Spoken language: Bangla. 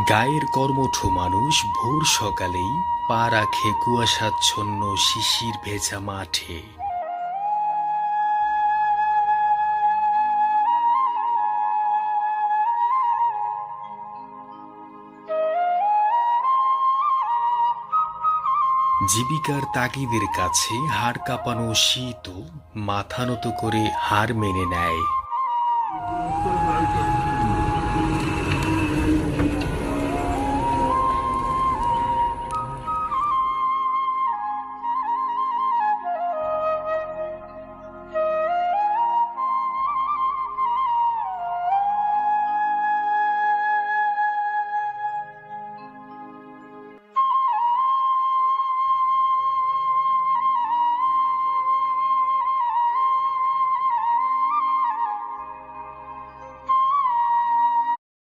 গায়ের কর্মঠ মানুষ ভোর সকালেই পা রাখে কুয়াশাচ্ছন্ন শিশির ভেজা মাঠে। জীবিকার তাগিদের কাছে হাড় কাঁপানো শীতও মাথা নত করে হার মেনে নেয়।